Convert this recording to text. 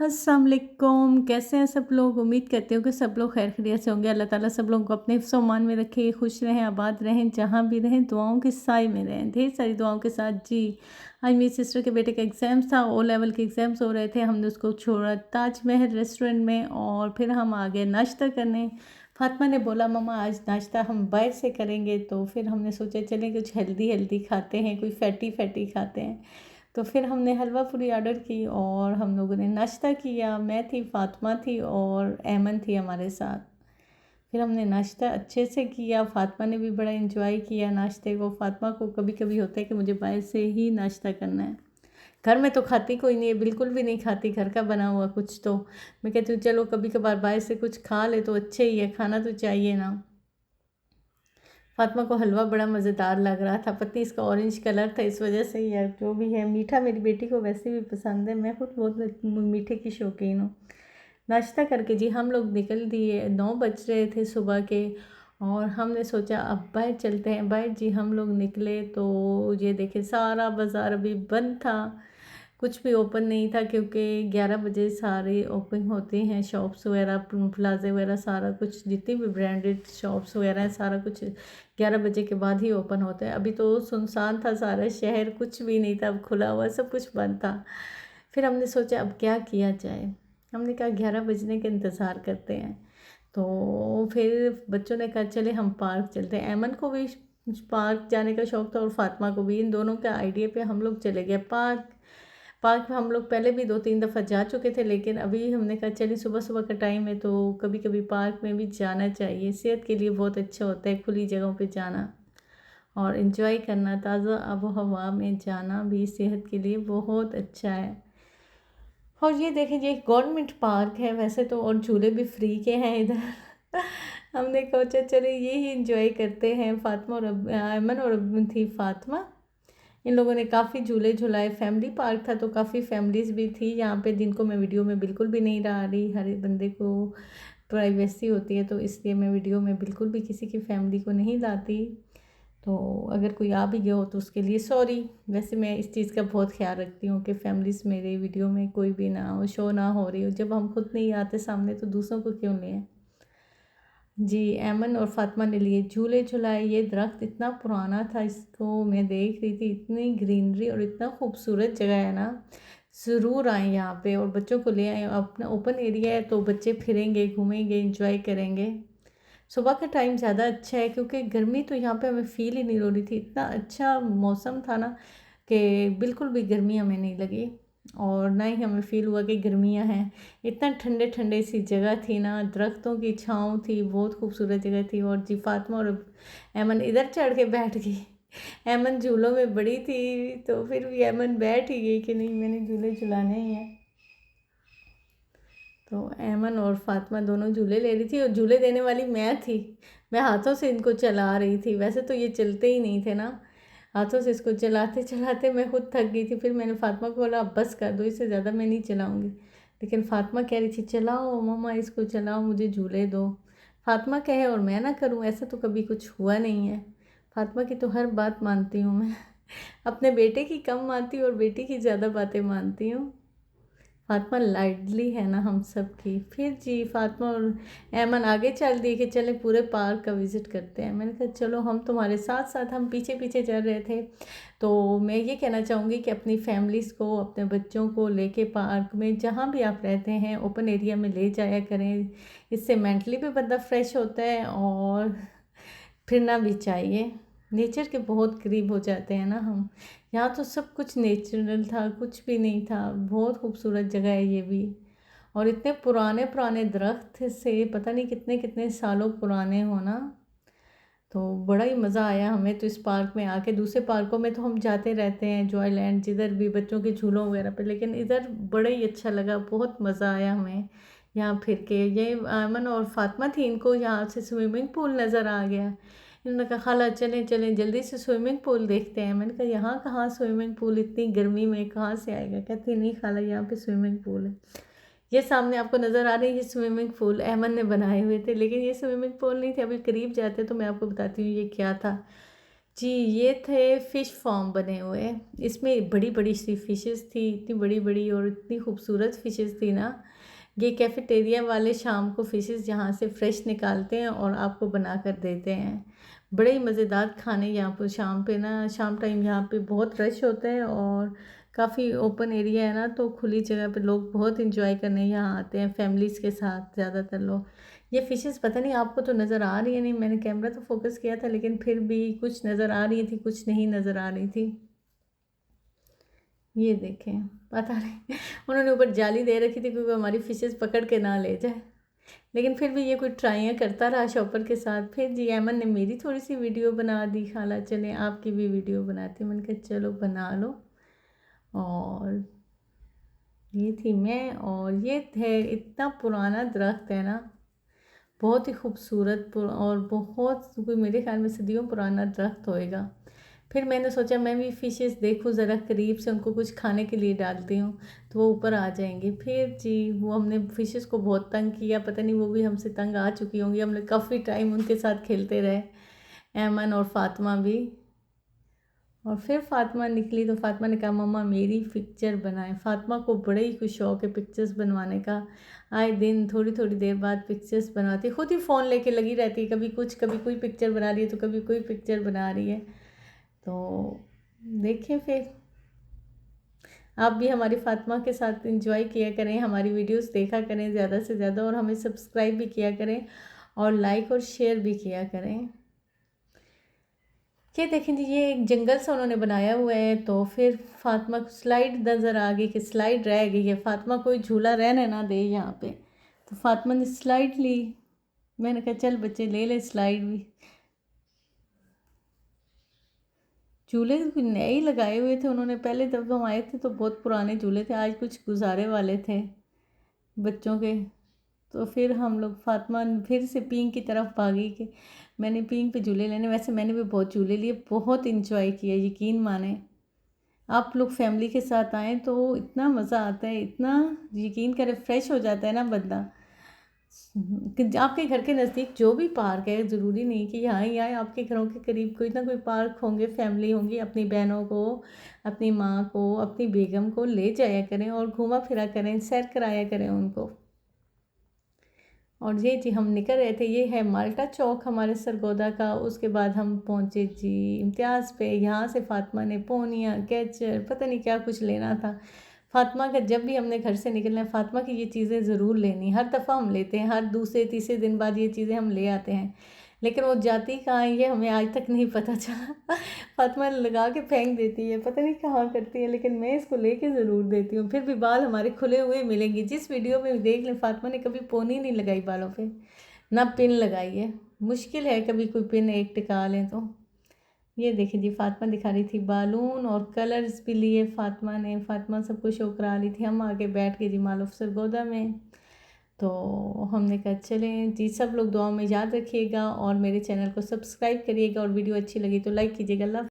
अस्सलाम वालेकुम। कैसे हैं सब लोग? उम्मीद करती हूँ कि सब लोग खैर खैरियत से होंगे। अल्लाह ताला सब लोगों को अपने हिफ्ज़ मान में रखे, खुश रहें, आबाद रहें, जहाँ भी रहें दुआओं के साए में रहें, ढेर सारी दुआओं के साथ। जी, आज मेरी सिस्टर के बेटे का एग्ज़ाम्स था, ओ लेवल के एग्ज़ाम्स हो रहे थे। हमने उसको छोड़ा ताजमहल रेस्टोरेंट में और फिर हम आ गए नाश्ता करने। फ़ातिमा ने बोला मम्मा आज नाश्ता हम बाहर से करेंगे, तो फिर हमने सोचा चलें कुछ हेल्दी हेल्दी खाते हैं, कोई फैटी फैटी खाते हैं। तो फिर हमने हलवा पूरी ऑर्डर की और हम लोगों ने नाश्ता किया। मैं थी, फ़ातिमा थी और ऐमन थी हमारे साथ। फिर हमने नाश्ता अच्छे से किया। फ़ातिमा ने भी बड़ा एंजॉय किया नाश्ते को। फ़ातिमा को कभी कभी होता है कि मुझे बाहर से ही नाश्ता करना है। घर में तो खाती कोई नहीं है, बिल्कुल भी नहीं खाती घर का बना हुआ कुछ। तो मैं कहती हूँ चलो कभी कभार बाहर से कुछ खा ले तो अच्छे ही है, खाना तो चाहिए ना। फ़ातिमा को हलवा बड़ा मज़ेदार लग रहा था, पता नहीं इसका ऑरेंज कलर था इस वजह से या जो भी है। मीठा मेरी बेटी को वैसे भी पसंद है, मैं खुद बहुत मीठे की शौकीन हूँ। नाश्ता करके जी हम लोग निकल दिए, 9 बज रहे थे सुबह के। और हमने सोचा अब बाहर चलते हैं। बाहर जी हम लोग निकले तो ये देखे सारा बाज़ार अभी बंद था, कुछ भी ओपन नहीं था क्योंकि 11 बजे सारे ओपन होते हैं शॉप्स वगैरह, प्लाजे वगैरह, सारा कुछ जितनी भी ब्रांडेड शॉप्स वगैरह है सारा कुछ 11 बजे के बाद ही ओपन होता है। अभी तो सुनसान था सारा शहर, कुछ भी नहीं था, अब खुला हुआ सब कुछ बंद था। फिर हमने सोचा अब क्या किया जाए। हमने कहा 11 बजने का इंतज़ार करते हैं। तो फिर बच्चों ने कहा चले हम पार्क चलते हैं। ऐमन को भी पार्क जाने का शौक़ था और फ़ातिमा को भी। इन दोनों के आइडिया पे हम लोग चले गए पार्क। पार्क में हम लोग पहले भी 2-3 दफ़ा जा चुके थे, लेकिन अभी हमने कहा चलिए सुबह सुबह का टाइम है तो कभी कभी पार्क में भी जाना चाहिए, सेहत के लिए बहुत अच्छा होता है खुली जगहों पे जाना और इन्जॉय करना। ताज़ा आबो हवा में जाना भी सेहत के लिए बहुत अच्छा है। और ये देखें ये गवर्नमेंट पार्क है वैसे तो, और झूले भी फ्री के हैं इधर। हमने सोचा चले ये ही इंजॉय करते हैं। फ़ातिमा और अमन और थी फ़ातिमा, इन लोगों ने काफ़ी झूले झुलाए। फैमिली पार्क था तो काफ़ी फैमिलीज़ भी थी यहाँ पे, जिनको मैं वीडियो में बिल्कुल भी नहीं ला रही। हर एक बंदे को प्राइवेसी होती है तो इसलिए मैं वीडियो में बिल्कुल भी किसी की फैमिली को नहीं लाती। तो अगर कोई आ भी गया हो तो उसके लिए सॉरी। वैसे मैं इस चीज़ का बहुत ख्याल रखती हूँ कि फैमिलीज़ मेरे वीडियो में कोई भी ना हो, शो ना हो रही हो। जब हम खुद नहीं आते सामने तो दूसरों को क्यों लें। जी, ऐमन और फ़ातिमा ने लिए झूले झुलाए। ये दरख्त इतना पुराना था, इसको मैं देख रही थी, इतनी ग्रीनरी और इतना खूबसूरत जगह है ना। ज़रूर आएँ यहाँ पे और बच्चों को ले आएँ। अपना ओपन एरिया है तो बच्चे फिरेंगे, घूमेंगे, एंजॉय करेंगे। सुबह का टाइम ज़्यादा अच्छा है क्योंकि गर्मी तो यहाँ पे हमें फ़ील ही नहीं हो रही थी। इतना अच्छा मौसम था ना कि बिल्कुल भी गर्मी हमें नहीं लगी और ना ही हमें फ़ील हुआ कि गर्मियाँ हैं। इतना ठंडे ठंडे सी जगह थी ना, दरख्तों की छाँव थी, बहुत खूबसूरत जगह थी। और जी फ़ातिमा और ऐमन इधर चढ़ के बैठ गई। ऐमन झूलों में बड़ी थी तो फिर भी ऐमन बैठ ही गई कि नहीं मैंने झूले झुलाने ही हैं। तो ऐमन और फ़ातिमा दोनों झूले ले रही थी और झूले देने वाली मैं थी। मैं हाथों से इनको चला रही थी, वैसे तो ये चलते ही नहीं थे ना। हाथों से इसको चलाते चलाते मैं खुद थक गई थी। फिर मैंने फ़ातिमा को बोला अब बस कर दो, इससे ज़्यादा मैं नहीं चलाऊँगी। लेकिन फ़ातिमा कह रही थी चलाओ मम्मा, इसको चलाओ, मुझे झूले दो। फ़ातिमा कहे और मैं ना करूँ, ऐसा तो कभी कुछ हुआ नहीं है। फ़ातिमा की तो हर बात मानती हूँ मैं। अपने बेटे की कम मानती हूँ और बेटी की ज़्यादा बातें मानती हूँ। फ़ातिमा लाडली है ना हम सब की। फिर जी फ़ातिमा और ऐमन आगे चल दिए कि चले पूरे पार्क का विज़िट करते हैं। मैंने कहा चलो हम तुम्हारे साथ साथ, हम पीछे पीछे चल रहे थे। तो मैं ये कहना चाहूँगी कि अपनी फैमिलीज़ को, अपने बच्चों को लेके पार्क में जहाँ भी आप रहते हैं ओपन एरिया में ले जाया करें। इससे मेंटली भी बंदा फ्रेश होता है और फिरना भी चाहिए। नेचर के बहुत करीब हो जाते हैं ना हम। यहाँ तो सब कुछ नेचुरल था, कुछ भी नहीं था। बहुत खूबसूरत जगह है ये भी। और इतने पुराने पुराने दरख्त से, पता नहीं कितने कितने सालों पुराने हो ना। तो बड़ा ही मज़ा आया हमें तो इस पार्क में आके। दूसरे पार्कों में तो हम जाते रहते हैं, जॉयलैंड जिधर भी बच्चों के झूलों वगैरह पे, लेकिन इधर बड़ा ही अच्छा लगा, बहुत मज़ा आया हमें यहाँ फिर के। ये अमन और फ़ातिमा थी, इनको यहाँ से स्विमिंग पूल नज़र आ गया। इन्होंने कहा खाला चलें चलें जल्दी से स्विमिंग पूल देखते हैं। मैंने कहा यहाँ कहाँ स्विमिंग पूल, इतनी गर्मी में कहाँ से आएगा। कहती नहीं खाला यहाँ पे स्विमिंग पूल है। ये सामने आपको नज़र आ रही है, ये स्विमिंग पूल अहमद ने बनाए हुए थे, लेकिन ये स्विमिंग पूल नहीं थे। अभी करीब जाते तो मैं आपको बताती हूँ ये क्या था। जी, ये थे फ़िश फार्म बने हुए। इसमें बड़ी-बड़ी सी फ़िशेज़ थी, इतनी बड़ी-बड़ी और इतनी खूबसूरत फ़िशेज़ थी ना। ये कैफ़ेटेरिया वाले शाम को फ़िशेज़ यहाँ से फ्रेश निकालते हैं और आपको बना कर देते हैं। बड़े ही मज़ेदार खाने यहाँ पर शाम पे ना, शाम टाइम यहाँ पे बहुत रश होता है और काफ़ी ओपन एरिया है ना, तो खुली जगह पे लोग बहुत एंजॉय करने यहाँ आते हैं फैमिलीज़ के साथ ज़्यादातर लोग। ये फ़िशेज़ पता नहीं आपको तो नज़र आ रही है नहीं, मैंने कैमरा तो फ़ोकस किया था लेकिन फिर भी कुछ नज़र आ रही थी, कुछ नहीं नज़र आ रही थी। ये देखें, पता नहीं उन्होंने ऊपर जाली दे रखी थी क्योंकि हमारी फ़िशेज़ पकड़ के ना ले जाए। लेकिन फिर भी ये कोई ट्राइयाँ करता रहा शॉपर के साथ। फिर जी अयमन ने मेरी थोड़ी-सी वीडियो बना दी, खाला चलें आपकी भी वीडियो बनाती हूँ। मैंने कहा चलो बना लो। और ये थी मैं और ये थे, इतना पुराना दरख्त है ना, बहुत ही खूबसूरत और बहुत कोई मेरे ख्याल में सदियों पुराना दरख्त होएगा। फिर मैंने सोचा मैं भी फ़िशेज़ देखूँ ज़रा करीब से, उनको कुछ खाने के लिए डालती हूँ तो वो ऊपर आ जाएंगे। फिर जी वो हमने फ़िशेज़ को बहुत तंग किया, पता नहीं वो भी हमसे तंग आ चुकी होंगी। हमने काफ़ी टाइम उनके साथ खेलते रहे, ऐमन और फ़ातिमा भी। और फिर फ़ातिमा निकली तो फ़ातिमा ने कहा मम्मा मेरी पिक्चर बनाएं। फ़ातिमा को बड़ा ही कुछ शौक़ है पिक्चर्स बनवाने का। आए दिन थोड़ी थोड़ी देर बाद पिक्चर्स बनवाती है, खुद ही फ़ोन लेके लगी रहती है, कभी कुछ कभी कोई पिक्चर बना रही है तो कभी कोई पिक्चर बना रही है। तो देखिए फिर आप भी हमारी फ़ातिमा के साथ एंजॉय किया करें, हमारी वीडियोस देखा करें ज़्यादा से ज़्यादा और हमें सब्सक्राइब भी किया करें और लाइक और शेयर भी किया करें। ये देखें जी, ये एक जंगल सा उन्होंने बनाया हुआ है। तो फिर फ़ातिमा को स्लाइड नज़र आ गई कि स्लाइड रह गई है, फ़ातिमा कोई झूला रहने ना दे यहाँ पे। तो फ़ातिमा ने स्लाइड ली, मैंने कहा चल बच्चे ले ले स्लाइड भी। झूले तो नए ही लगाए हुए थे उन्होंने, पहले जब हम आए थे तो बहुत पुराने झूले थे, आज कुछ गुजारे वाले थे बच्चों के। तो फिर हम लोग फ़ातिमा फिर से पिंक की तरफ भागी कि मैंने पिंक पे झूले लेने। वैसे मैंने भी बहुत झूले लिए, बहुत इंजॉय किया, यकीन माने। आप लोग फैमिली के साथ आएँ तो इतना मज़ा आता है, इतना यकीन करें फ्रेश हो जाता है ना बंदा। कि आपके घर के नज़दीक जो भी पार्क है, ज़रूरी नहीं कि यहाँ ही आए, आपके घरों के करीब कोई ना कोई पार्क होंगे, फैमिली होंगी, अपनी बहनों को, अपनी माँ को, अपनी बेगम को ले जाया करें और घूमा फिरा करें, सैर कराया करें उनको। और ये जी हम निकल रहे थे, ये है माल्टा चौक हमारे सरगोदा का। उसके बाद हम पहुँचे जी इम्तियाज़ पे। यहाँ से फ़ातिमा ने पोनिया कैचर पता नहीं क्या कुछ लेना था। फ़ातिमा का जब भी हमने घर से निकलना है, फ़ातिमा की ये चीज़ें ज़रूर लेनी, हर दफ़ा हम लेते हैं, हर दूसरे तीसरे दिन बाद ये चीज़ें हम ले आते हैं। लेकिन वो जाती कहाँ है ये हमें आज तक नहीं पता चला। फ़ातिमा लगा के फेंक देती है, पता नहीं कहाँ करती है, लेकिन मैं इसको लेके ज़रूर देती हूँ। फिर भी बाल हमारे खुले हुए मिलेंगे। जिस वीडियो में देख लें फ़ातिमा ने कभी पोनी नहीं लगाई बालों पे, ना पिन लगाई है। मुश्किल है कभी कोई पिन एक टिका लें तो। ये देखिए जी फ़ातिमा दिखा रही थी बालून और कलर्स भी लिए फ़ातिमा ने। फ़ातिमा सबको शो करा रही थी, हम आके बैठ गए जी माल ऑफ सरगोदा में। तो हमने कहा चलें जी, सब लोग दुआ में याद रखिएगा और मेरे चैनल को सब्सक्राइब करिएगा और वीडियो अच्छी लगी तो लाइक कीजिएगा। अल्लाह